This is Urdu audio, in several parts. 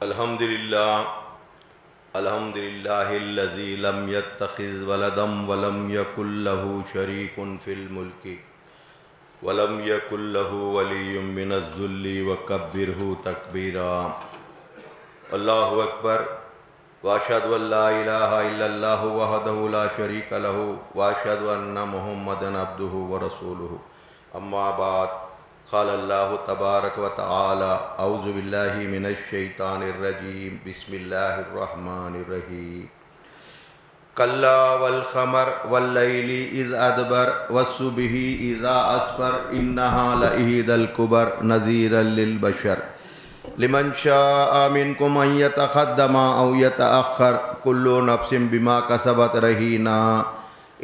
الحمد للہ الذی لم يتخذ ولدا ولم يكن له شریک فی الملک ولم يكن له ولی من الذل وکبرہ تکبیرا۔ اللہ اکبر، واشہد ان لا الہ الا اللہ وحدہ لا شریک لہ واشہد ان محمدا عبدہ ورسولہ۔ اما بعد، قال اللہ تبارک و تعالی اعوذ باللہ من الشیطان الرجیم بسم اللہ الرحمن الرحیم۔ کلا والقمر واللیل اذ ادبر والصبح اذا اسفر انہا لإحدی الکبر نذیرا للبشر لمن شاء منکم ان یتقدم او یتأخر کل نفس بما کسبت رہینا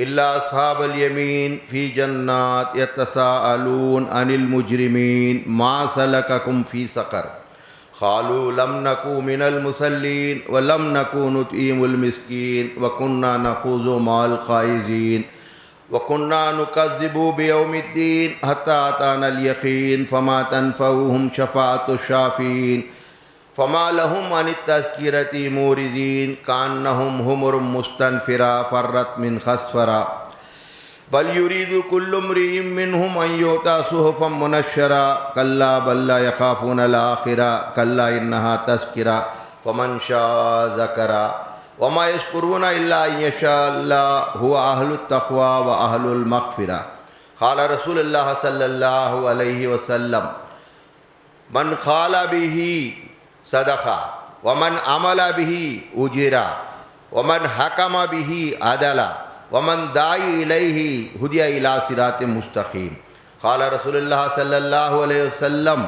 الا اصحاب الیمین فی جنات یتساءلون عن المجرمین ما سلککم فی سقر قالوا لم نکو من المصلین ولم نکو نطعم المسکین وکننا نخوض مع الخائضین وکننا نکذب بیوم الدین حتی اتانا الیقین فما تنفعهم شفاعة الشافعین فما لهم عن التذکرۃ مورزین کانہم حمر مستنفرہ فرت من خسفرہ بل یرید کل امرئ منہم ان یؤتى صحفا منشرہ کلا بل لا یخافون الآخرہ کلا انہا تذکرہ فمن شاء ذکرہ وما یذکرون الا ان یشاء اللہ هو اہل التقوی و اہل المغفرہ۔ قال رسول اللہ صلی اللہ علیہ وسلم من قال به صدقہ ومن عمل به اجرا ومن حکم به عدلا ومن داعی الیہ ہدی الی صراط مستقیم۔ قال رسول اللہ صلی اللہ علیہ وسلم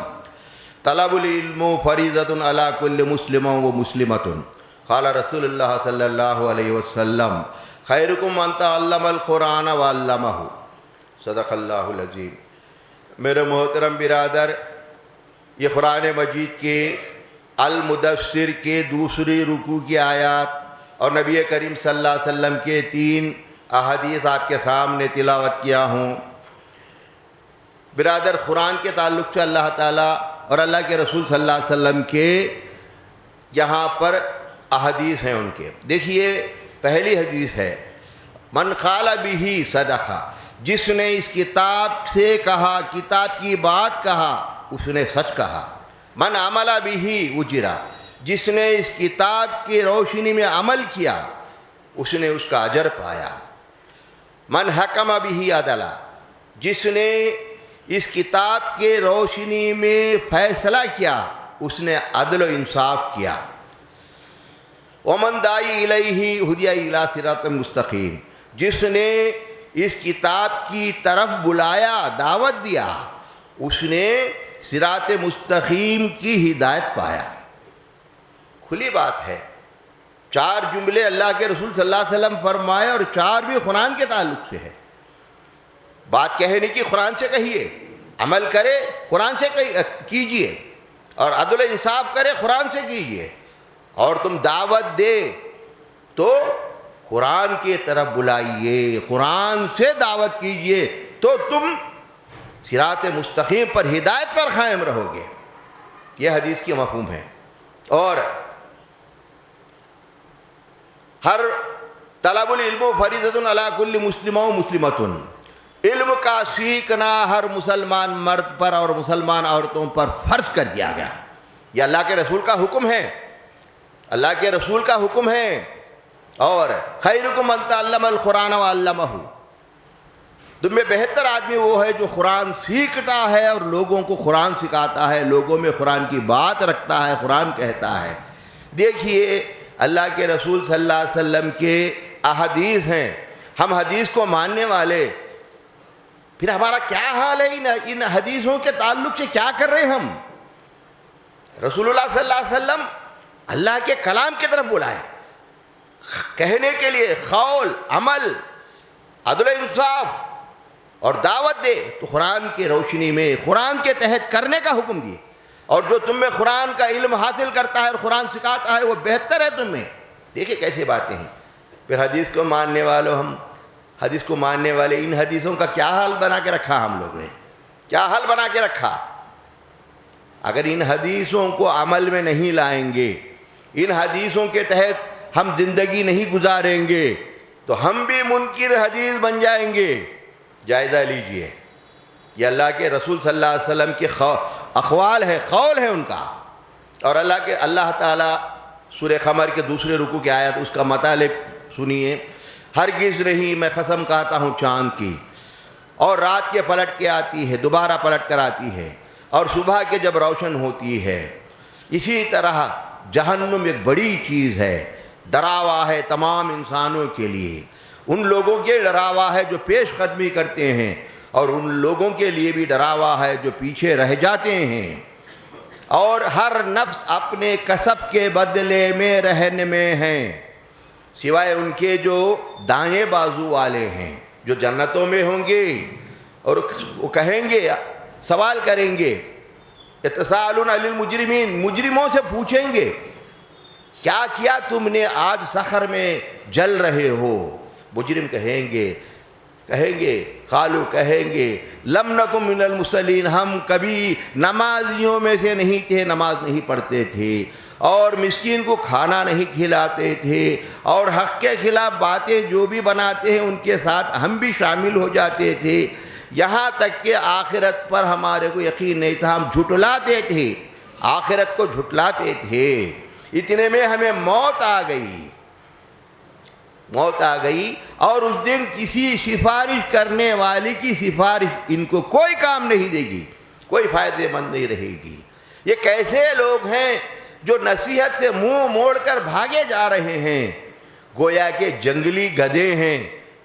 طلب العلم فریضۃ علی کل مسلم و مسلمۃ۔ قال رسول اللہ صلی اللہ علیہ وسلم خیرکم من تعلم القرآن وعلمہ۔ صدق اللہ العظیم۔ میرے محترم برادر، یہ قرآن مجید کے المدثر کے دوسری رکوع کی آیات اور نبی کریم صلی اللہ علیہ وسلم کے 3 احادیث آپ کے سامنے تلاوت کیا ہوں۔ برادر، قرآن کے تعلق سے اللہ تعالیٰ اور اللہ کے رسول صلی اللہ علیہ وسلم کے یہاں پر احادیث ہیں ان کے۔ دیکھیے، پہلی حدیث ہے من قال به صدقہ، جس نے اس کتاب سے کہا، کتاب کی بات کہا، اس نے سچ کہا۔ من عمل به اجرا، جس نے اس کتاب کی روشنی میں عمل کیا، اس نے اس کا اجر پایا۔ من حکم به عدلا، جس نے اس کتاب کے روشنی میں فیصلہ کیا، اس نے عدل و انصاف کیا۔ ومن داعی الیہ ہدی الی صراط مستقیم، جس نے اس کتاب کی طرف بلایا، دعوت دیا، اس نے صراط مستقیم کی ہدایت پایا۔ کھلی بات ہے، 4 جملے اللہ کے رسول صلی اللہ علیہ وسلم فرمائے اور 4 بھی قرآن کے تعلق سے ہے۔ بات کہنے کی قرآن سے کہیے، عمل کرے قرآن سے کیجئے، اور عدل و انصاف کرے قرآن سے کیجئے، اور تم دعوت دے تو قرآن کی طرف بلائیے، قرآن سے دعوت کیجئے تو تم صراط مستقیم پر، ہدایت پر قائم رہو گے۔ یہ حدیث کی مفہوم ہے۔ اور ہر طلب العلم فریضۃ علی کل مسلم و مسلمۃ، علم کا سیکھنا ہر مسلمان مرد پر اور مسلمان عورتوں پر فرض کر دیا گیا۔ یہ اللہ کے رسول کا حکم ہے، اللہ کے رسول کا حکم ہے۔ اور خیرکم من تعلم القرآن وعلمہ، تم میں بہتر آدمی وہ ہے جو قرآن سیکھتا ہے اور لوگوں کو قرآن سکھاتا ہے، لوگوں میں قرآن کی بات رکھتا ہے، قرآن کہتا ہے۔ دیکھیے، اللہ کے رسول صلی اللہ علیہ وسلم کے احادیث ہیں، ہم حدیث کو ماننے والے، پھر ہمارا کیا حال ہے ان حدیثوں کے تعلق سے؟ کیا کر رہے ہم؟ رسول اللہ صلی اللہ علیہ وسلم اللہ کے کلام کی طرف بلائے، کہنے کے لیے قول، عمل، عدل و انصاف اور دعوت دے تو قرآن کی روشنی میں، قرآن کے تحت کرنے کا حکم دیے۔ اور جو تم میں قرآن کا علم حاصل کرتا ہے اور قرآن سکھاتا ہے وہ بہتر ہے تم میں۔ دیکھیں کیسے باتیں ہیں۔ پھر حدیث کو ماننے والوں، ہم حدیث کو ماننے والے، ان حدیثوں کا کیا حال بنا کے رکھا ہم لوگ نے؟ کیا حال بنا کے رکھا؟ اگر ان حدیثوں کو عمل میں نہیں لائیں گے، ان حدیثوں کے تحت ہم زندگی نہیں گزاریں گے تو ہم بھی منکر حدیث بن جائیں گے۔ جائزہ لیجئے، یہ اللہ کے رسول صلی اللہ علیہ وسلم کے اقوال ہے، قول ہے ان کا، اور اللہ تعالیٰ سورہ قمر کے دوسرے رکوع کی آیت، اس کا مطالب سنیے۔ ہرگز نہیں میں قسم کھاتا ہوں چاند کی، اور رات کے پلٹ کے آتی ہے، دوبارہ پلٹ کر آتی ہے، اور صبح کے جب روشن ہوتی ہے۔ اسی طرح جہنم ایک بڑی چیز ہے، ڈراوا ہے تمام انسانوں کے لیے، ان لوگوں کے ڈراوا ہے جو پیش قدمی کرتے ہیں، اور ان لوگوں کے لیے بھی ڈراوا ہے جو پیچھے رہ جاتے ہیں۔ اور ہر نفس اپنے کسب کے بدلے میں رہنے میں ہے، سوائے ان کے جو دائیں بازو والے ہیں، جو جنتوں میں ہوں گے، اور وہ کہیں گے، سوال کریں گے، یتساءلون عن المجرمین، مجرموں سے پوچھیں گے کیا کیا تم نے آج سحر میں جل رہے ہو؟ مجرم کہیں گے قالوا کہیں گے لم نکن من المصلین، ہم کبھی نمازیوں میں سے نہیں تھے، نماز نہیں پڑھتے تھے، اور مسکین کو کھانا نہیں کھلاتے تھے، اور حق کے خلاف باتیں جو بھی بناتے ہیں ان کے ساتھ ہم بھی شامل ہو جاتے تھے، یہاں تک کہ آخرت پر ہمارے کو یقین نہیں تھا، ہم جھٹلاتے تھے، آخرت کو جھٹلاتے تھے۔ اتنے میں ہمیں موت آ گئی، اور اس دن کسی سفارش کرنے والی کی سفارش ان کو کوئی کام نہیں دے گی، کوئی فائدے مند نہیں رہے گی۔ یہ کیسے لوگ ہیں جو نصیحت سے منہ موڑ کر بھاگے جا رہے ہیں، گویا کہ جنگلی گدھے ہیں،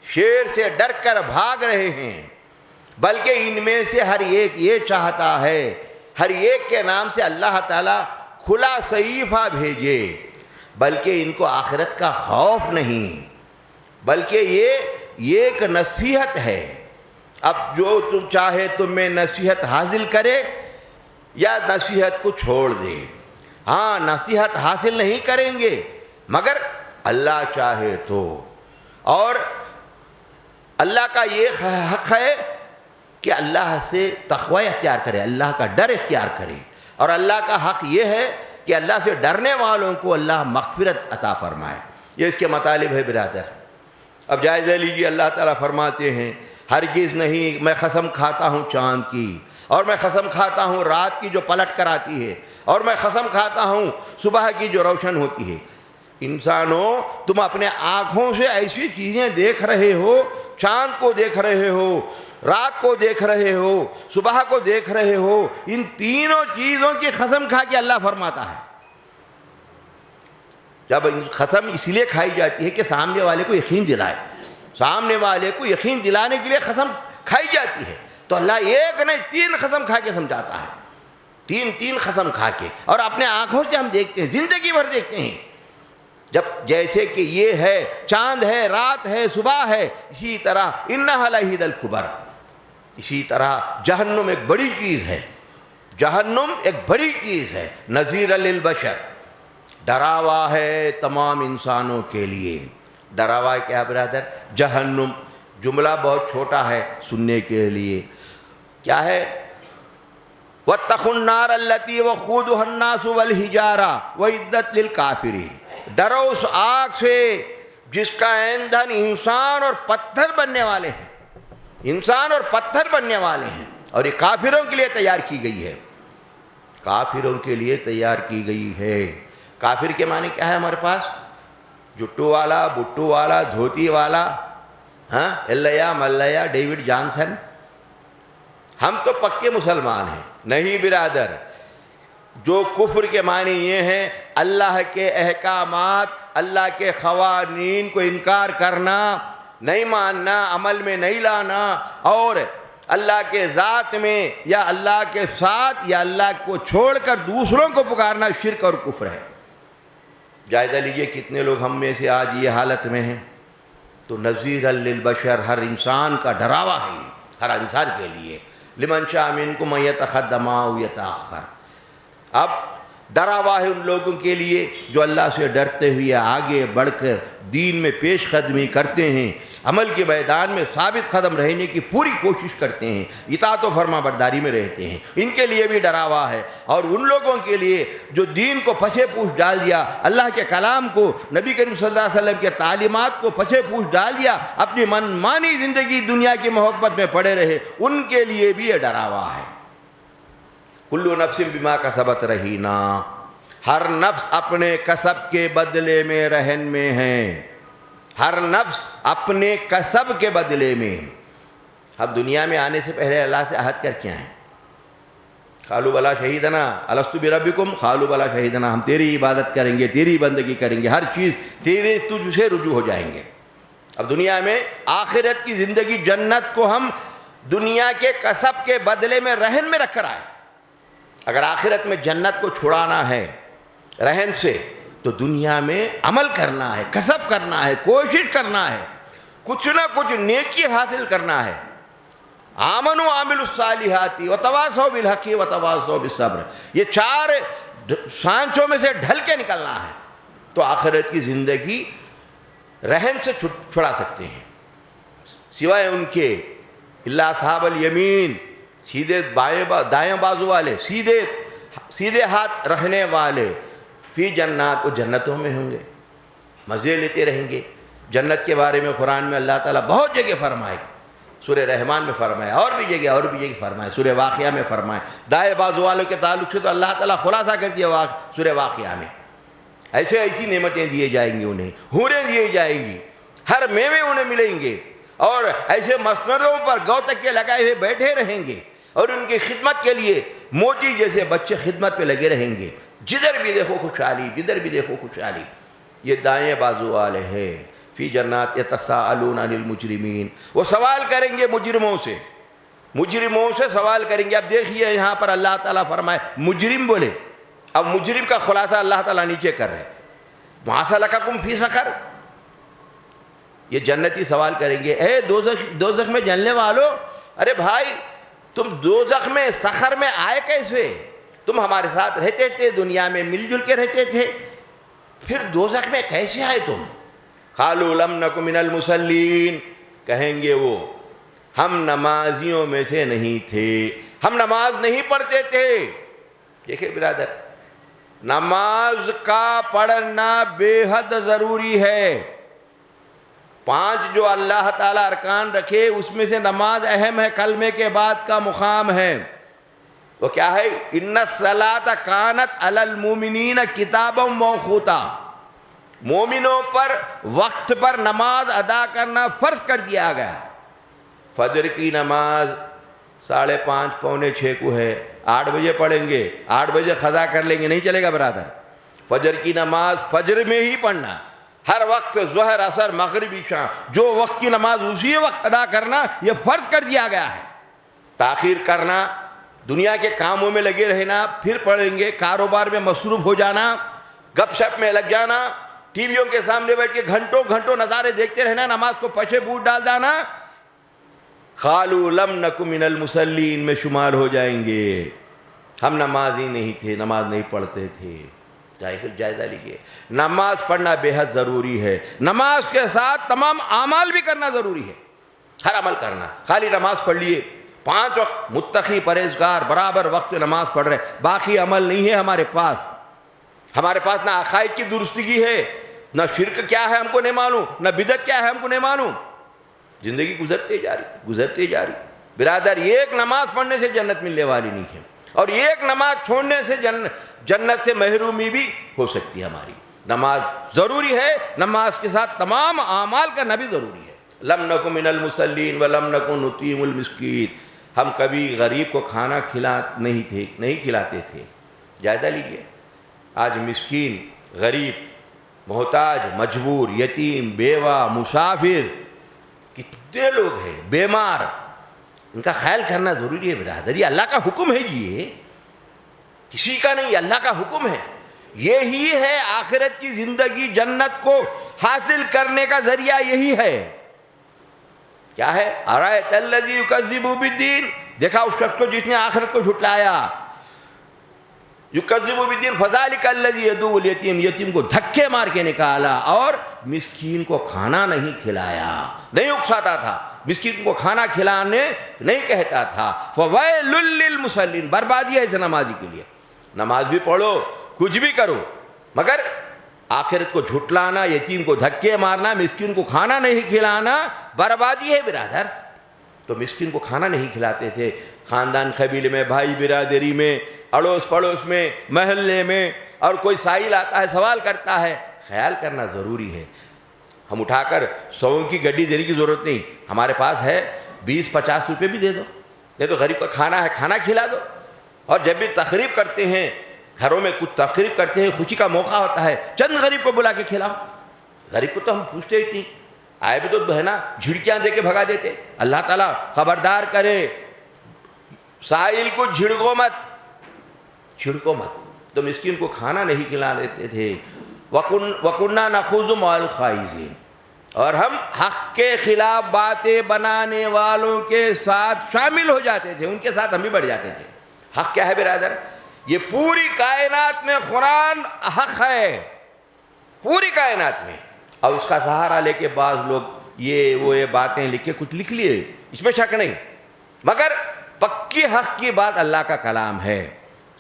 شیر سے ڈر کر بھاگ رہے ہیں، بلکہ ان میں سے ہر ایک یہ چاہتا ہے، ہر ایک کے نام سے اللہ تعالیٰ کھلا صحیفہ بھیجے، بلکہ ان کو آخرت کا خوف نہیں، بلکہ یہ ایک نصیحت ہے۔ اب جو تم چاہے تم میں نصیحت حاصل کرے یا نصیحت کو چھوڑ دے۔ ہاں، نصیحت حاصل نہیں کریں گے مگر اللہ چاہے تو، اور اللہ کا یہ حق ہے کہ اللہ سے تقوی اختیار کرے، اللہ کا ڈر اختیار کرے، اور اللہ کا حق یہ ہے کہ اللہ سے ڈرنے والوں کو اللہ مغفرت عطا فرمائے۔ یہ اس کے مطالب ہے برادر۔ اب جائزہ لیجیے، اللہ تعالیٰ فرماتے ہیں ہرگز نہیں میں قسم کھاتا ہوں چاند کی، اور میں قسم کھاتا ہوں رات کی جو پلٹ کر آتی ہے، اور میں قسم کھاتا ہوں صبح کی جو روشن ہوتی ہے۔ انسانوں، تم اپنے آنکھوں سے ایسی چیزیں دیکھ رہے ہو، چاند کو دیکھ رہے ہو، رات کو دیکھ رہے ہو، صبح کو دیکھ رہے ہو، ان تینوں چیزوں کی قسم کھا کے اللہ فرماتا ہے۔ جب قسم اس لیے کھائی جاتی ہے کہ سامنے والے کو یقین دلائے، سامنے والے کو یقین دلانے کے لیے قسم کھائی جاتی ہے، تو اللہ ایک نہیں تین قسم کھا کے سمجھاتا ہے، تین قسم کھا کے، اور اپنے آنکھوں سے ہم دیکھتے ہیں، زندگی بھر دیکھتے ہیں۔ جب جیسے کہ یہ ہے، چاند ہے، رات ہے، صبح ہے، اسی طرح انہا لہی الکبر، اسی طرح جہنم ایک بڑی چیز ہے، جہنم ایک بڑی چیز ہے، نذیر للبشر، ڈراوا ہے تمام انسانوں کے لیے۔ ڈراوا کیا برادر؟ جہنم، جملہ بہت چھوٹا ہے سننے کے لیے، کیا ہے؟ وَاتَّقُوا النَّارَ الَّتِي وَقُودُهَا النَّاسُ وَالْحِجَارَةُ وَأُعِدَّتْ لِلْكَافِرِينَ، ڈرو اس آگ سے جس کا ایندھن انسان اور پتھر بننے والے ہیں، انسان اور پتھر بننے والے ہیں، اور یہ کافروں کے لیے تیار کی گئی ہے، کافروں کے لیے تیار کی گئی ہے۔ کافر کے معنی کیا ہے ہمارے پاس؟ جٹو والا، بٹو والا، دھوتی والا، ہاں، الیا ملیا، ڈیوڈ جانسن۔ ہم تو پکے مسلمان ہیں، نہیں برادر۔ جو کفر کے معنی یہ ہیں اللہ کے احکامات، اللہ کے قوانین کو انکار کرنا، نہیں ماننا، عمل میں نہیں لانا، اور اللہ کے ذات میں یا اللہ کے ساتھ یا اللہ کو چھوڑ کر دوسروں کو پکارنا شرک اور کفر ہے۔ جائزہ لیجئے کتنے لوگ ہم میں سے آج یہ حالت میں ہیں۔ تو نذیر للبشر، ہر انسان کا ڈراوا ہے یہ، ہر انسان کے لیے۔ لمن شاء منکم ان یتقدم او یتأخر۔ اب ڈراوا ہے ان لوگوں کے لیے جو اللہ سے ڈرتے ہوئے آگے بڑھ کر دین میں پیش قدمی کرتے ہیں، عمل کے میدان میں ثابت قدم رہنے کی پوری کوشش کرتے ہیں، اطاعت و فرما برداری میں رہتے ہیں، ان کے لیے بھی ڈراوا ہے۔ اور ان لوگوں کے لیے جو دین کو پسے پوش ڈال دیا، اللہ کے کلام کو، نبی کریم صلی اللہ علیہ وسلم کے تعلیمات کو پسے پوش ڈال دیا، اپنی من مانی زندگی دنیا کی محبت میں پڑے رہے، ان کے لیے بھی یہ ڈراوا ہے۔ کل نفس بما کسبت رہینا، ہر نفس اپنے کسب کے بدلے میں رہن میں ہے، ہر نفس اپنے کسب کے بدلے میں۔ اب دنیا میں آنے سے پہلے اللہ سے عہد کر کے آئیں، قالوا بلا شہیدنا الست بربکم قالوا بلا شہیدنا، ہم تیری عبادت کریں گے، تیری بندگی کریں گے، ہر چیز تیرے تجھ سے رجوع ہو جائیں گے۔ اب دنیا میں آخرت کی زندگی جنت کو ہم دنیا کے کسب کے بدلے میں رہن میں رکھ کر آئے۔ اگر آخرت میں جنت کو چھڑانا ہے رہن سے تو دنیا میں عمل کرنا ہے، کسب کرنا ہے، کوشش کرنا ہے، کچھ نہ کچھ نیکی حاصل کرنا ہے۔ آمنوا وعملوا الصالحات وتواصوا بالحق وتواصوا بالصبر، یہ چار سانچوں میں سے ڈھل کے نکلنا ہے تو آخرت کی زندگی رہن سے چھڑا سکتے ہیں۔ سوائے ان کے الا اصحاب الیمین، سیدھے دائیں بازو والے، سیدھے ہاتھ رہنے والے، فی جنات، وہ جنتوں میں ہوں گے، مزے لیتے رہیں گے۔ جنت کے بارے میں قرآن میں اللہ تعالیٰ بہت جگہ فرمائے، سورہ رحمان میں فرمایا، اور بھی جگہ فرمائے، سورہ واقعہ میں فرمائے۔ دائیں بازو والوں کے تعلق سے تو اللہ تعالیٰ خلاصہ کر دیا سورہ واقعہ میں، ایسی نعمتیں دیے جائیں گی انہیں، حوریں دیے جائیں گی، ہر میوے انہیں ملیں گے، اور ایسے مسندوں پر گو تکیے لگائے ہوئے بیٹھے رہیں گے، اور ان کی خدمت کے لیے موتی جیسے بچے خدمت پہ لگے رہیں گے، جدھر بھی دیکھو خوشحالی، جدھر بھی دیکھو خوشحالی۔ یہ دائیں بازو والے ہیں، فی جنات یتساءلون عن المجرمین، وہ سوال کریں گے مجرموں سے سوال کریں گے۔ اب دیکھیے یہاں پر اللہ تعالیٰ فرمائے مجرم بولے، اب مجرم کا خلاصہ اللہ تعالیٰ نیچے کر رہے، ما سلککم فی سقر، یہ جنتی سوال کریں گے، اے دوزخ میں جلنے والو، ارے بھائی تم دوزخ میں سقر میں آئے کیسے؟ تم ہمارے ساتھ رہتے تھے، دنیا میں مل جل کے رہتے تھے، پھر دوزخ میں کیسے آئے تم؟ قالوا لم نک من المصلین، کہیں گے وہ ہم نمازیوں میں سے نہیں تھے، ہم نماز نہیں پڑھتے تھے۔ دیکھیں برادر، نماز کا پڑھنا بے حد ضروری ہے۔ 5 جو اللہ تعالیٰ ارکان رکھے اس میں سے نماز اہم ہے، کلمے کے بعد کا مقام ہے۔ وہ کیا ہے؟ ان الصلاۃ کانت علی المؤمنین کتابا موقوتا، مومنوں پر وقت پر نماز ادا کرنا فرض کر دیا گیا۔ فجر کی نماز 5:30 پونے 6 کو ہے، 8 بجے پڑھیں گے، 8 بجے قضا کر لیں گے، نہیں چلے گا برادر۔ فجر کی نماز فجر میں ہی پڑھنا، ہر وقت ظہر عصر مغرب عشاء جو وقت کی نماز اسی وقت ادا کرنا، یہ فرض کر دیا گیا ہے۔ تاخیر کرنا، دنیا کے کاموں میں لگے رہنا، پھر پڑھیں گے، کاروبار میں مصروف ہو جانا، گپ شپ میں لگ جانا، ٹی ویوں کے سامنے بیٹھ کے گھنٹوں نظارے دیکھتے رہنا، نماز کو پچھے بوٹ ڈال جانا، قالوا لم نک من المصلین میں شمار ہو جائیں گے۔ ہم نمازی نہیں تھے، نماز نہیں پڑھتے تھے۔ جائزہ لیجیے، نماز پڑھنا بے حد ضروری ہے، نماز کے ساتھ تمام اعمال بھی کرنا ضروری ہے، ہر عمل کرنا۔ خالی نماز پڑھ لیے، 5 وقت متقی پرہیزگار برابر وقت نماز پڑھ رہے، باقی عمل نہیں ہے ہمارے پاس نہ عقائد کی درستگی ہے، نہ شرک کیا ہے ہم کو نہیں معلوم، نہ بدعت کیا ہے ہم کو نہیں معلوم، زندگی گزرتے جا رہی۔ برادر، ایک نماز پڑھنے سے جنت ملنے والی نہیں ہے، اور ایک نماز چھوڑنے سے جنت سے محرومی بھی ہو سکتی ہے ہماری۔ نماز ضروری ہے، نماز کے ساتھ تمام اعمال کرنا بھی ضروری ہے۔ لم نک من المصلین ولم نک نطعم المسکین، ہم کبھی غریب کو کھانا نہیں کھلاتے تھے۔ جائزہ لیجیے، آج مسکین، غریب، محتاج، مجبور، یتیم، بیوہ، مسافر، کتنے لوگ ہیں بیمار، ان کا خیال کرنا ضروری ہے برادر۔ یہ اللہ کا حکم ہے، یہ کسی کا نہیں، اللہ کا حکم ہے۔ یہی ہے آخرت کی زندگی، جنت کو حاصل کرنے کا ذریعہ یہی ہے۔ کیا ہے؟ ارأیت الذی یکذب بالدین، دیکھا اس شخص کو جس نے آخرت کو جھٹلایا۔ یکذب بالدین فذلک الذی یدعو الیتیم، یتیم کو دھکے مار کے نکالا اور مسکین کو کھانا نہیں کھلایا، نہیں اکساتا تھا، مسکین کو کھانا کھلانے نہیں کہتا تھا۔ فویل للمصلین، بربادی ہے اس نمازی کے لیے، نماز بھی پڑھو کچھ بھی کرو مگر آخرت کو جھٹلانا، یتیم کو دھکے مارنا، مسکین کو کھانا نہیں کھلانا بربادی ہے برادر۔ تو مسکین کو کھانا نہیں کھلاتے تھے، خاندان قبیلے میں، بھائی برادری میں، اڑوس پڑوس میں، محلے میں، اور کوئی سائل آتا ہے سوال کرتا ہے، خیال کرنا ضروری ہے۔ ہم اٹھا کر 100 کی گڈی دینے کی ضرورت نہیں، ہمارے پاس ہے 20-50 روپے بھی دے دو، نہیں تو غریب کا کھانا ہے کھانا کھلا دو۔ اور جب بھی تقریب کرتے ہیں، گھروں میں کچھ تقریب کرتے ہیں، خوشی کا موقع ہوتا ہے، چند غریب کو بلا کے کھلاؤ۔ غریب کو تو ہم پوچھتے ہی نہیں، آئے بھی تو ہے نا جھڑکیاں دے کے بھگا دیتے۔ اللہ تعالیٰ خبردار کرے، سائل کو جھڑکو مت، چھڑکو مت۔ تو مسکین کو کھانا نہیں کھلا دیتے تھے۔ وَكُنَّا نَخُوضُ مَعَ الْخَائِضِينَ، اور ہم حق کے خلاف باتیں بنانے والوں کے ساتھ شامل ہو جاتے تھے، ان کے ساتھ ہم بھی بڑھ جاتے تھے۔ حق کیا ہے برادر؟ یہ پوری کائنات میں قرآن حق ہے، پوری کائنات میں، اور اس کا سہارا لے کے بعض لوگ یہ باتیں لکھ کے کچھ لکھ لیے، اس میں شک نہیں، مگر پکی حق کی بات اللہ کا کلام ہے،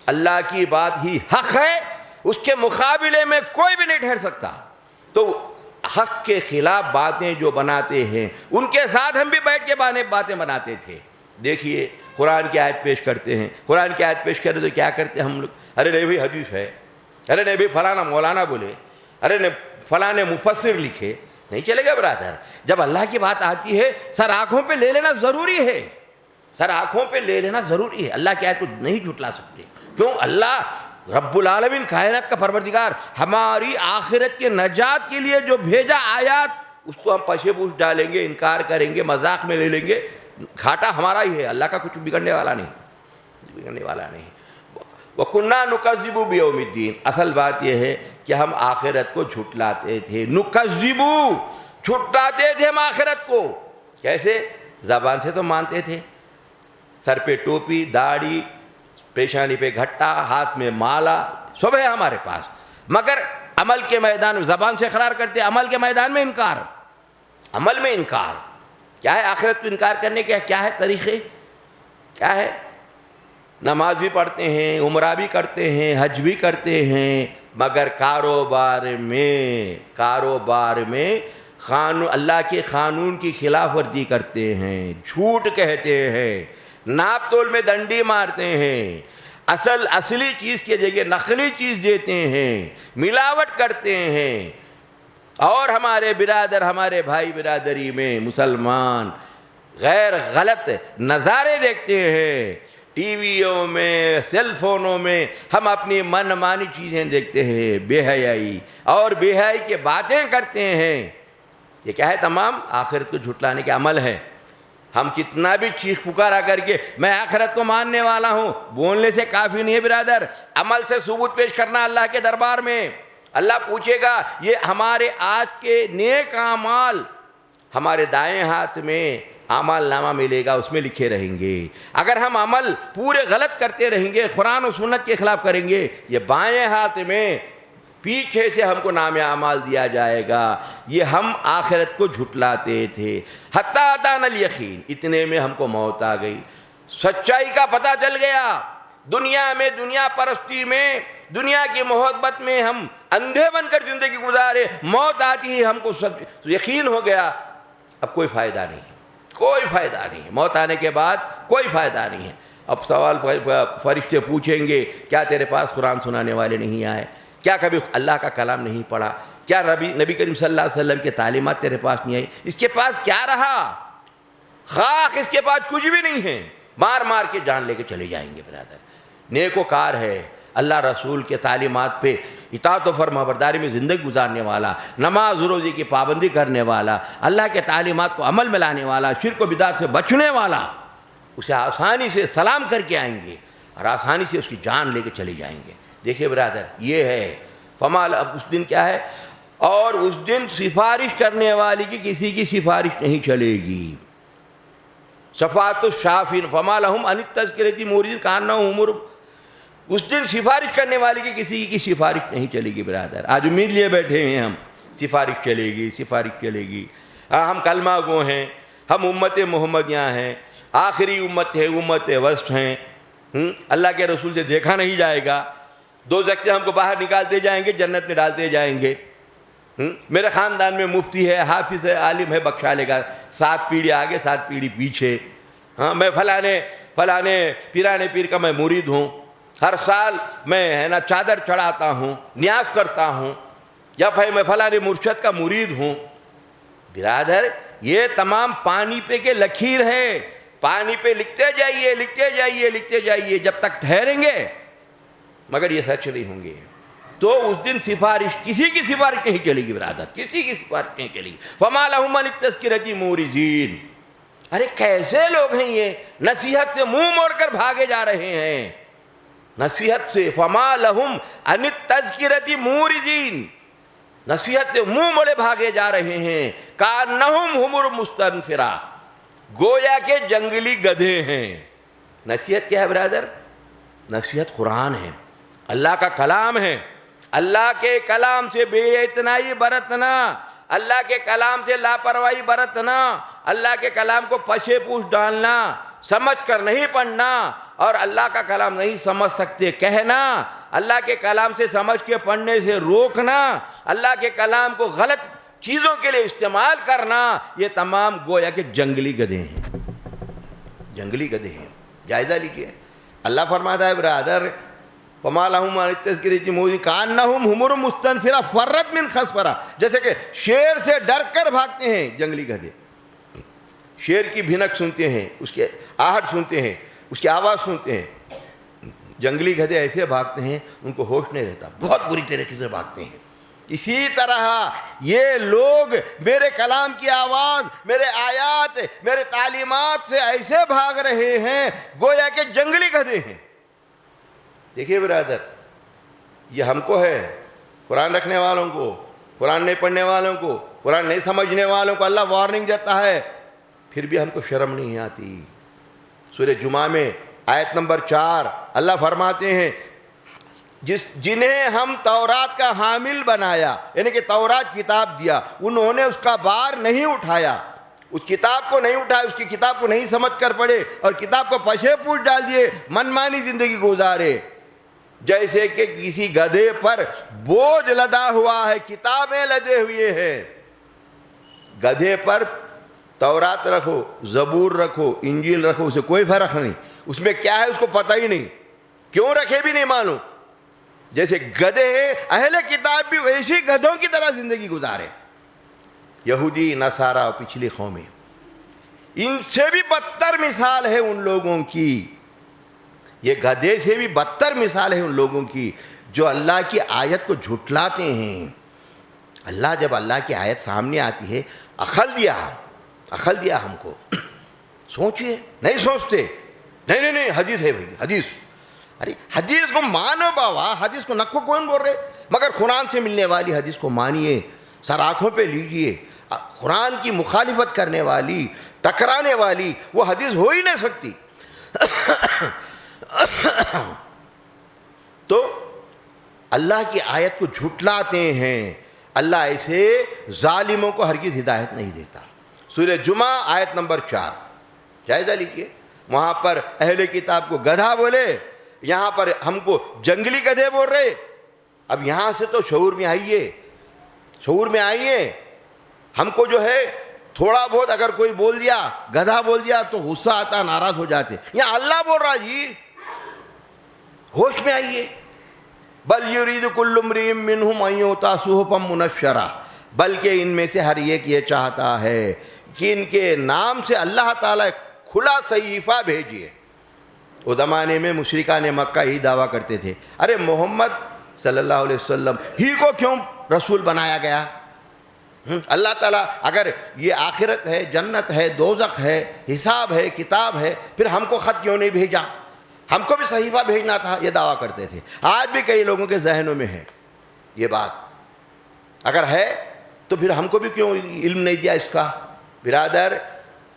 اللہ کی بات ہی حق ہے، اس کے مقابلے میں کوئی بھی نہیں ٹھہر سکتا۔ تو حق کے خلاف باتیں جو بناتے ہیں ان کے ساتھ ہم بھی بیٹھ کے باتیں بناتے تھے۔ دیکھیے قرآن کی آیت پیش کرتے ہیں، قرآن کی آیت پیش کرے تو کیا کرتے ہیں ہم لوگ؟ ارے نہیں بھائی حدیث ہے، ارے نہیں بھائی فلانا مولانا بولے، ارے نہیں فلاں نے مفسر لکھے، نہیں چلے گا برادر۔ جب اللہ کی بات آتی ہے سر آنکھوں پہ لے لینا ضروری ہے، سر آنکھوں پہ لے لینا ضروری ہے۔ اللہ کی آیت کو نہیں جھٹلا سکتے، کیوں؟ اللہ رب العالمین کائنات کا پروردگار ہماری آخرت کے نجات کے لیے جو بھیجا آیات، اس کو ہم پشے پوش ڈالیں گے، انکار کریں گے، مذاق میں لے لیں گے، گھاٹا ہمارا ہی ہے، اللہ کا کچھ بگڑنے والا نہیں۔ وَكُنَّا نُكَذِّبُ بِيَوْمِ الدِّينِ، اصل بات یہ ہے کہ ہم آخرت کو جھٹلاتے تھے، نُكَذِّبُ، جھٹلاتے تھے ہم آخرت کو۔ کیسے؟ زبان سے تو مانتے تھے، سر پہ ٹوپی، داڑھی، پیشانی پہ گھٹا، ہاتھ میں مالا، سب ہے ہمارے پاس، مگر عمل کے میدان، زبان سے اقرار کرتے، عمل کے میدان میں انکار، عمل میں انکار۔ کیا ہے آخرت کو انکار کرنے کے کیا ہے طریقے؟ کیا ہے؟ نماز بھی پڑھتے ہیں، عمرہ بھی کرتے ہیں، حج بھی کرتے ہیں، مگر کاروبار میں اللہ کے قانون کی خلاف ورزی کرتے ہیں، جھوٹ کہتے ہیں، ناپ تول میں ڈنڈی مارتے ہیں، اصلی چیز کی جگہ نقلی چیز دیتے ہیں، ملاوٹ کرتے ہیں۔ اور ہمارے برادر، ہمارے بھائی برادری میں مسلمان غیر غلط نظارے دیکھتے ہیں، ٹی ویوں میں، سیل فونوں میں ہم اپنی من مانی چیزیں دیکھتے ہیں، بے حیائی اور بے حیائی کی باتیں کرتے ہیں۔ یہ کیا ہے؟ تمام آخرت کو جھٹلانے کے عمل ہے۔ ہم کتنا بھی چیخ پکارا کر کے میں آخرت کو ماننے والا ہوں، بولنے سے کافی نہیں ہے برادر، عمل سے ثبوت پیش کرنا اللہ کے دربار میں۔ اللہ پوچھے گا، یہ ہمارے آج کے نیک اعمال ہمارے دائیں ہاتھ میں اعمال نامہ ملے گا، اس میں لکھے رہیں گے۔ اگر ہم عمل پورے غلط کرتے رہیں گے، قرآن و سنت کے خلاف کریں گے، یہ بائیں ہاتھ میں پیچھے سے ہم کو نام اعمال دیا جائے گا۔ یہ ہم آخرت کو جھٹلاتے تھے۔ حتی اتانا الیقین، اتنے میں ہم کو موت آ گئی، سچائی کا پتہ چل گیا۔ دنیا میں، دنیا پرستی میں، دنیا کی محبت میں ہم اندھے بن کر زندگی گزارے، موت آتی ہی ہم کو یقین ہو گیا اب کوئی فائدہ نہیں، کوئی فائدہ نہیں ہے، موت آنے کے بعد کوئی فائدہ نہیں ہے۔ اب سوال فرشتے پوچھیں گے، کیا تیرے پاس قرآن سنانے والے نہیں آئے؟ کیا کبھی اللہ کا کلام نہیں پڑھا؟ کیا نبی کریم صلی اللہ علیہ وسلم کے تعلیمات تیرے پاس نہیں آئی؟ اس کے پاس کیا رہا؟ خاک اس کے پاس کچھ بھی نہیں ہے، مار مار کے جان لے کے چلے جائیں گے برادر۔ نیکوکار ہے، اللہ رسول کے تعلیمات پہ اطاعت و فرمانبرداری میں زندگی گزارنے والا، نماز روزے کی پابندی کرنے والا، اللہ کے تعلیمات کو عمل میں لانے والا، شرک و بدعت سے بچنے والا، اسے آسانی سے سلام کر کے آئیں گے اور آسانی سے اس کی جان لے کے چلے جائیں گے۔ دیکھیے برادر، یہ ہے فمال۔ اب اس دن کیا ہے؟ اور اس دن سفارش کرنے والی کی کسی کی سفارش نہیں چلے گی۔ شفاعت الشافین فما لہم عن التذکرۃ معرضین کانہم حمر اس دن سفارش کرنے والے کی کسی کی سفارش نہیں چلے گی برادر. آج امید لیے بیٹھے ہیں ہم سفارش چلے گی، سفارش چلے گی. ہم کلمہ گو ہیں، ہم امت محمدیہ ہیں، آخری امت ہے، امت وسط ہیں. اللہ کے رسول سے دیکھا نہیں جائے گا، دوزخ سے ہم کو باہر نکالتے جائیں گے، جنت میں ڈالتے جائیں گے. میرے خاندان میں مفتی ہے، حافظ ہے، عالم ہے، بخشا لے گا. 7 پیڑھی آگے 7 پیڑھی پیچھے. ہاں میں فلانے پیرانے پیر کا میں مرید ہوں، ہر سال میں چادر چڑھاتا ہوں، نیاز کرتا ہوں، یا پھر میں فلانے مرشد کا مرید ہوں. برادر یہ تمام پانی پہ کے لکیر ہے. پانی پہ لکھتے جائیے، لکھتے جائیے، لکھتے جائیے جب تک ٹھہریں گے، مگر یہ سچ نہیں ہوں گے. تو اس دن سفارش، کسی کی سفارش نہیں چلے گی برادر، کسی کی سفارش نہیں چلے گی. فما لہم عن التذکرۃ معرضین. ارے کیسے لوگ ہیں یہ، نصیحت سے منہ موڑ کر بھاگے جا رہے ہیں. نصیحت سے فما لہم عن التذکرۃ معرضین، نصیحت سے منہ موڑے بھاگے جا رہے ہیں. کانہم حمر مستنفرہ، گویا کے جنگلی گدھے ہیں. نصیحت کیا ہے برادر؟ نصیحت قرآن ہے، اللہ کا کلام ہے. اللہ کے کلام سے بے اعتنائی برتنا، اللہ کے کلام سے لاپرواہی برتنا، اللہ کے کلام کو پشے پوش ڈالنا، سمجھ کر نہیں پڑھنا، اور اللہ کا کلام نہیں سمجھ سکتے کہنا، اللہ کے کلام سے سمجھ کے پڑھنے سے روکنا، اللہ کے کلام کو غلط چیزوں کے لیے استعمال کرنا، یہ تمام گویا کے جنگلی گدھے ہیں. جنگلی گدھے ہیں. جائزہ لیجیے. اللہ فرماتا ہے برادر فما لہم عن التذکرۃ معرضین کانہم حمر مستنفرہ فرت من قسورہ، جیسے کہ شیر سے ڈر کر بھاگتے ہیں جنگلی گدھے. شیر کی بھنک سنتے ہیں، اس کے آہٹ سنتے ہیں، اس کی آواز سنتے ہیں. جنگلی گدھے ایسے بھاگتے ہیں ان کو ہوش نہیں رہتا، بہت بری طریقے سے بھاگتے ہیں. اسی طرح یہ لوگ میرے کلام کی آواز، میرے آیات، میرے تعلیمات سے ایسے بھاگ رہے ہیں گویا کہ جنگلی گدھے ہیں. دیکھیے برادر، یہ ہم کو ہے، قرآن رکھنے والوں کو، قرآن نہیں پڑھنے والوں کو، قرآن نہیں سمجھنے والوں کو اللہ وارننگ دیتا ہے، پھر بھی ہم کو شرم نہیں آتی. سورہ جمعہ میں آیت نمبر 4 اللہ فرماتے ہیں جنہیں ہم تورات کا حامل بنایا، یعنی کہ تورات کتاب دیا، انہوں نے اس کا بار نہیں اٹھایا، اس کتاب کو نہیں اٹھایا، اس کی کتاب کو نہیں سمجھ کر پڑھے اور کتاب کو پشے پوش ڈال دیے، منمانی زندگی گزارے. جیسے کہ کسی گدھے پر بوجھ لدا ہوا ہے، کتابیں لدے ہوئے ہیں. گدھے پر تورات رکھو، زبور رکھو، انجیل رکھو، اسے کوئی فرق نہیں. اس میں کیا ہے اس کو پتہ ہی نہیں، کیوں رکھے بھی نہیں معلوم. جیسے گدھے ہیں، اہل کتاب بھی ویسی گدھوں کی طرح زندگی گزارے. یہودی، نصارہ اور پچھلی قومیں، ان سے بھی بدتر مثال ہے ان لوگوں کی. یہ گدھے سے بھی بدتر مثال ہے ان لوگوں کی جو اللہ کی آیت کو جھٹلاتے ہیں. اللہ جب اللہ کی آیت سامنے آتی ہے، عقل دیا ہم کو. سوچئے، نہیں سوچتے. نہیں حدیث ہے بھائی، حدیث. ارے حدیث کو مانو بابا، حدیث کو نکو کون بول رہے؟ مگر قرآن سے ملنے والی حدیث کو مانیے، سر آنکھوں پہ لیجئے. قرآن کی مخالفت کرنے والی، ٹکرانے والی وہ حدیث ہو ہی نہیں سکتی. تو اللہ کی آیت کو جھٹلاتے ہیں. اللہ ایسے ظالموں کو ہرگز ہدایت نہیں دیتا. سورہ جمعہ آیت نمبر 4 جائزہ لیجیے. وہاں پر اہل کتاب کو گدھا بولے، یہاں پر ہم کو جنگلی گدھے بول رہے. اب یہاں سے تو شعور میں آئیے. ہم کو جو ہے تھوڑا بہت اگر کوئی بول دیا، گدھا بول دیا تو غصہ آتا، ناراض ہو جاتے. یہاں اللہ بول رہا جی، ہوش میں آئیے. بل یرید کل امرئ منہم ان یؤتى صحفا منشرہ، بلکہ ان میں سے ہر ایک یہ چاہتا ہے کہ ان کے نام سے اللہ تعالیٰ کھلا صحیفہ بھیجیے. اس زمانے میں مشرکان مکہ ہی دعویٰ کرتے تھے، ارے محمد صلی اللہ علیہ وسلم ہی کو کیوں رسول بنایا گیا؟ اللہ تعالیٰ اگر یہ آخرت ہے، جنت ہے، دوزخ ہے، حساب ہے، کتاب ہے، پھر ہم کو خط کیوں نہیں بھیجا؟ ہم کو بھی صحیفہ بھیجنا تھا. یہ دعویٰ کرتے تھے. آج بھی کئی لوگوں کے ذہنوں میں ہے یہ بات. اگر ہے تو پھر ہم کو بھی کیوں علم نہیں دیا اس کا؟ برادر،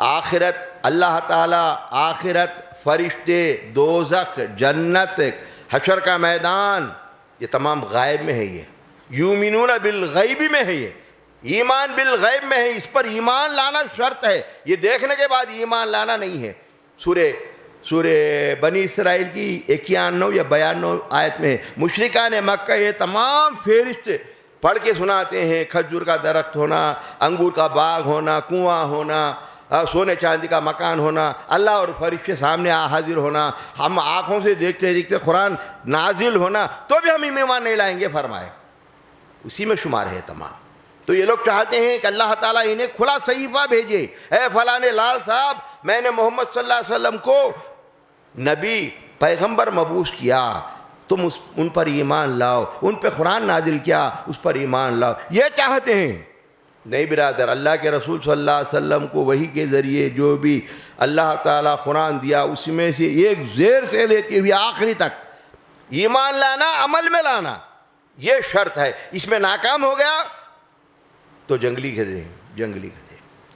آخرت، اللہ تعالیٰ، آخرت، فرشتے، دوزخ، جنت، حشر کا میدان، یہ تمام غائب میں ہے. یہ یؤمنون بالغیب میں ہے، یہ ایمان بالغیب میں ہے. اس پر ایمان لانا شرط ہے، یہ دیکھنے کے بعد ایمان لانا نہیں ہے. سورہ بنی اسرائیل کی 91 یا 92 آیت میں ہے. مشرکان مکہ یہ تمام فہرست پڑھ کے سناتے ہیں، کھجور کا درخت ہونا، انگور کا باغ ہونا، کنواں ہونا، سونے چاندی کا مکان ہونا، اللہ اور فرشتے سامنے حاضر ہونا، ہم آنکھوں سے دیکھتے دیکھتے قرآن نازل ہونا، تو بھی ہم ایمان نہیں لائیں گے فرمائے. اسی میں شمار ہے تمام. تو یہ لوگ چاہتے ہیں کہ اللہ تعالیٰ انہیں کھلا صحیفہ بھیجے. اے فلاں لال صاحب، میں نے محمد صلی اللہ علیہ وسلم کو نبی پیغمبر مبعوث کیا، تم ان پر ایمان لاؤ. ان پہ قرآن نازل کیا، اس پر ایمان لاؤ. یہ چاہتے ہیں. نہیں برادر، اللہ کے رسول صلی اللہ علیہ وسلم کو وحی کے ذریعے جو بھی اللہ تعالیٰ قرآن دیا، اس میں سے ایک زیر سے لیتے ہوئے آخری تک ایمان لانا، عمل میں لانا، یہ شرط ہے. اس میں ناکام ہو گیا تو جنگلی گدھے.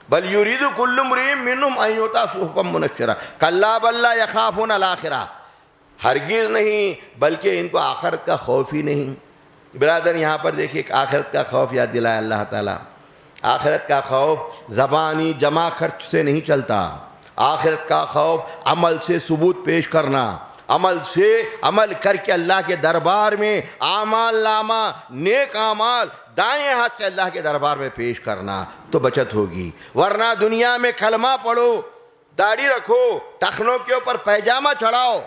بل یرید کل امرئ منہم ان یؤتى صحفا منشرہ کلا بل لا یخافون الآخرہ. ہرگز نہیں، بلکہ ان کو آخرت کا خوف ہی نہیں. برادر یہاں پر دیکھیے آخرت کا خوف یاد دلایا اللہ تعالیٰ. آخرت کا خوف زبانی جمع خرچ سے نہیں چلتا. آخرت کا خوف عمل سے ثبوت پیش کرنا، عمل کر کے اللہ کے دربار میں اعمال نامہ نیک اعمال دائیں ہاتھ سے اللہ کے دربار میں پیش کرنا، تو بچت ہوگی. ورنہ دنیا میں کلمہ پڑھو، داڑھی رکھو، ٹخنوں کے اوپر پیجامہ چڑھاؤ،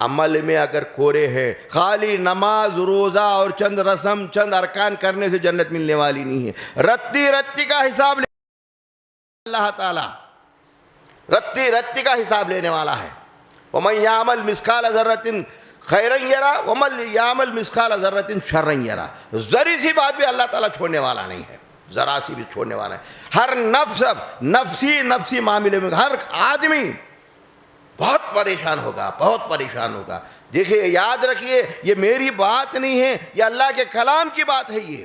عمل میں اگر کورے ہے، خالی نماز روزہ اور چند رسم چند ارکان کرنے سے جنت ملنے والی نہیں ہے. رتی کا حساب لے اللہ تعالیٰ، رتی کا حساب لینے والا ہے. وَمَنْ يَعْمَلْ مِثْقَالَ ذَرَّةٍ خَيْرًا يَرَى وَمَنْ يَعْمَلْ مِثْقَالَ ذَرَّةٍ شَرًّا يَرَى. ذری سی بات بھی اللہ تعالیٰ چھوڑنے والا نہیں ہے، ذرا سی بھی چھوڑنے والا ہے. ہر نفسی معاملے میں ہر آدمی بہت پریشان ہوگا. دیکھیے یاد رکھیے، یہ میری بات نہیں ہے، یہ اللہ کے کلام کی بات ہے. یہ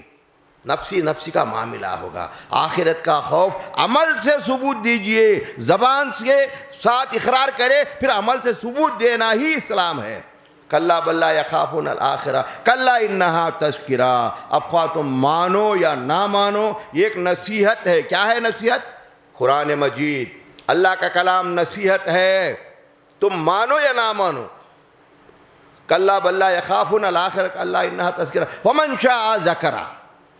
نفسی کا معاملہ ہوگا. آخرت کا خوف، عمل سے ثبوت دیجئے. زبان کے ساتھ اقرار کرے، پھر عمل سے ثبوت دینا ہی اسلام ہے. کلا بل لا یخافون الآخرہ کلا انہا تذکرہ. اب خواہ تم مانو یا نہ مانو، یہ ایک نصیحت ہے. کیا ہے نصیحت؟ قرآن مجید اللہ کا کلام نصیحت ہے. تم مانو یا نہ مانو. کلا بل لا یخافون الآخرہ کلا انہا تذکرہ فمن شاء ذکرہ.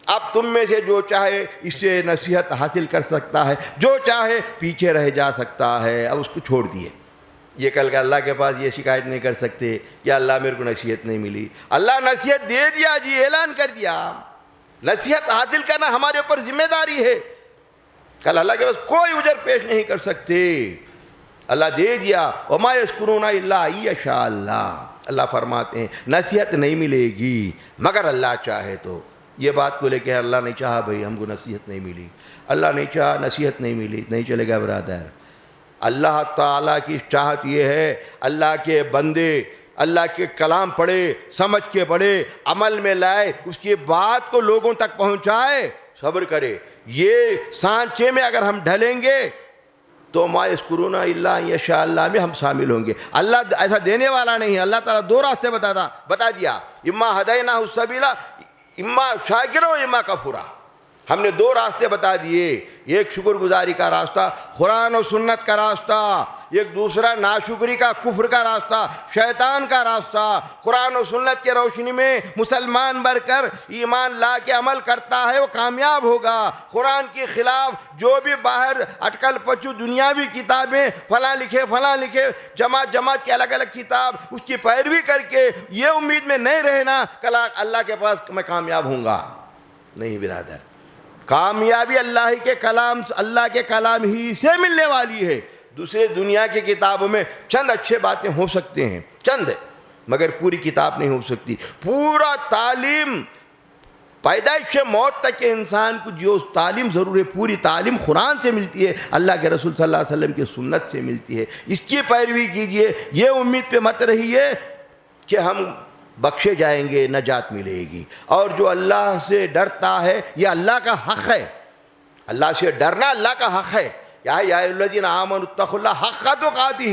اب تم میں سے جو چاہے اس سے نصیحت حاصل کر سکتا ہے، جو چاہے پیچھے رہ جا سکتا ہے. اب اس کو چھوڑ دیے. یہ کل کا اللہ کے پاس یہ شکایت نہیں کر سکتے کہ اللہ میرے کو نصیحت نہیں ملی. اللہ نصیحت دے دیا جی، اعلان کر دیا. نصیحت حاصل کرنا ہمارے اوپر ذمہ داری ہے. کل اللہ کے پاس کوئی اجر پیش نہیں کر سکتے. اللہ دے دیا. وما یذکرون الا ان یشاء اللہ. اللہ فرماتے ہیں نصیحت نہیں ملے گی مگر اللہ چاہے تو. یہ بات کو لے کے اللہ نہیں چاہا بھئی ہم کو نصیحت نہیں ملی، اللہ نہیں چاہا نصیحت نہیں ملی، نہیں چلے گا برادر. اللہ تعالیٰ کی چاہت یہ ہے اللہ کے بندے اللہ کے کلام پڑھے، سمجھ کے پڑھے، عمل میں لائے، اس کی بات کو لوگوں تک پہنچائے، صبر کرے. یہ سانچے میں اگر ہم ڈھلیں گے تو ما یذکرون الا ان یشاء اللہ میں ہم شامل ہوں گے. اللہ ایسا دینے والا نہیں ہے. اللہ تعالیٰ دو راستے بتا دیا، اما ہدیناہ السبیل اما شاکرا و اما کفورا. ہم نے دو راستے بتا دیے، ایک شکر گزاری کا راستہ، قرآن و سنت کا راستہ، ایک دوسرا ناشکری کا کفر کا راستہ، شیطان کا راستہ. قرآن و سنت کے روشنی میں مسلمان بن کر ایمان لا کے عمل کرتا ہے وہ کامیاب ہوگا. قرآن کے خلاف جو بھی باہر اٹکل پچو دنیاوی کتابیں فلاں لکھے جماعت کی الگ الگ کتاب، اس کی پیروی کر کے یہ امید میں نہیں رہنا کہ اللہ کے پاس میں کامیاب ہوں گا. نہیں برادر، کامیابی اللہ کے کلام ہی سے ملنے والی ہے. دوسرے دنیا کی کتابوں میں چند اچھے باتیں ہو سکتے ہیں، چند، مگر پوری کتاب نہیں ہو سکتی. پورا تعلیم پیدائش سے موت تک کے انسان کو جو تعلیم ضرور ہے، پوری تعلیم قرآن سے ملتی ہے، اللہ کے رسول صلی اللہ علیہ وسلم کی سنت سے ملتی ہے. اس کی پیروی کیجئے. یہ امید پہ مت رہیے کہ ہم بخشے جائیں گے، نجات ملے گی. اور جو اللہ سے ڈرتا ہے یہ اللہ کا حق ہے. اللہ سے ڈرنا اللہ کا حق ہے. یا الذین آمنوا اتقوا اللہ حق تقاتہ.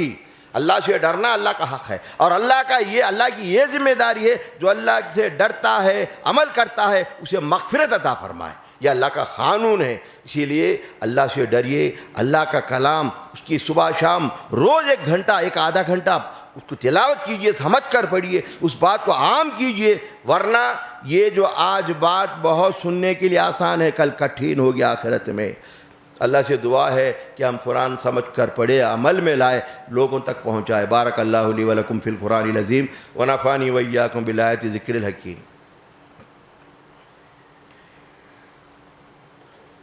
اللہ سے ڈرنا اللہ کا حق ہے، اور اللہ کی یہ ذمہ داری ہے جو اللہ سے ڈرتا ہے، عمل کرتا ہے، اسے مغفرت عطا فرمائے۔ یہ اللہ کا قانون ہے، اسی لیے اللہ سے ڈریے، اللہ کا کلام اس کی صبح شام روز 1 گھنٹہ 1 آدھا گھنٹہ اس کو تلاوت کیجئے، سمجھ کر پڑھیے، اس بات کو عام کیجئے، ورنہ یہ جو آج بات بہت سننے کے لیے آسان ہے، کل کٹھن ہوگی آخرت میں۔ اللہ سے دعا ہے کہ ہم قرآن سمجھ کر پڑھے، عمل میں لائے، لوگوں تک پہنچائے۔ بارک اللہ لی ولکم فی القرآن العظیم ونفعنی وإیاکم بالآیات ذکر الحکیم۔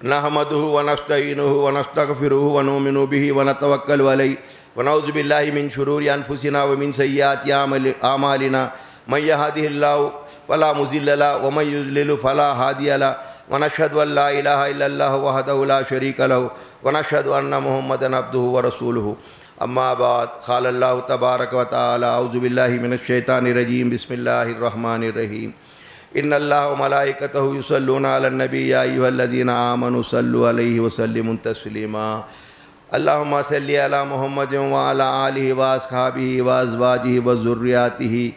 نحمدہ ونستعینہ ونستغفرہ ونؤمن بہ ونتوکل علیہ ونعوذ باللہ من شرور انفسنا ومن سیئات اعمالنا من یہدہ اللہ فلا مضل لہ ومن یضلل فلا ہادی لہ ونشہد ان لا الہ الا اللہ وحدہ لا شریک لہ ونشہد ان محمدا عبدہ ورسولہ۔ اما بعد، قال اللہ تبارک و تعالی اعوذ باللہ من الشیطان الرجیم، بسم اللہ الرحمن الرحیم۔ ان اللہ وملائکتہ یصلون علی النبی یا ایھا الذین آمنوا صلوا علیہ وسلموا تسلیما۔ اللہم صلی علی محمد وعلی آلہ واصحابہ وازواجہ وذریاتہ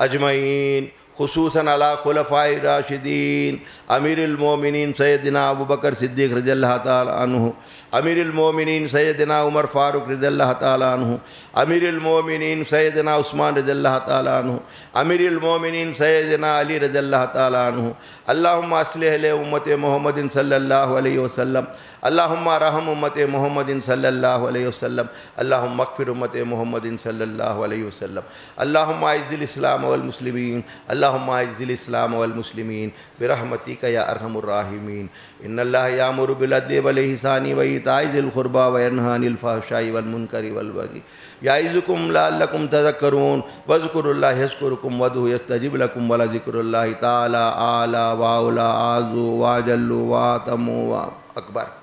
اجمعین، خصوصاً علی خلفاء الراشدین، امیر المومنین سیدنا ابوبکر صدیق رضی اللہ تعالی عنہ، امیر المومنین سیدنا عمر فاروق رضی اللہ تعالی عنہ، امیر المومنین سیدنا عثمان رضی اللہ تعالی عنہ، امیر المومنین سیدنا علی رضی اللہ تعالی عنہ۔ اللہم اصلح لامت محمد صلی اللہ علیہ وسلم، اللہم رحم امت محمد صلی اللہ علیہ وسلم، اللہم اغفر امت محمد صلی اللہ علیہ وسلم۔ اللہم اعز الاسلام والمسلمین، اللہم اعز الاسلام والمسلمین برحمتک یا ارحم الراحمین۔ ان اللہ یامر بالعدل والاحسان وایتاء ذی القربى وینہی عن الفحشاء والمنکر والبغی یعظکم لعلکم تذکرون، واذکروا اللہ یذکرکم وادعوہ یستجب لکم ولذکر اللہ تعالی اعلی واولی واعظ واجل واعظم واکبر۔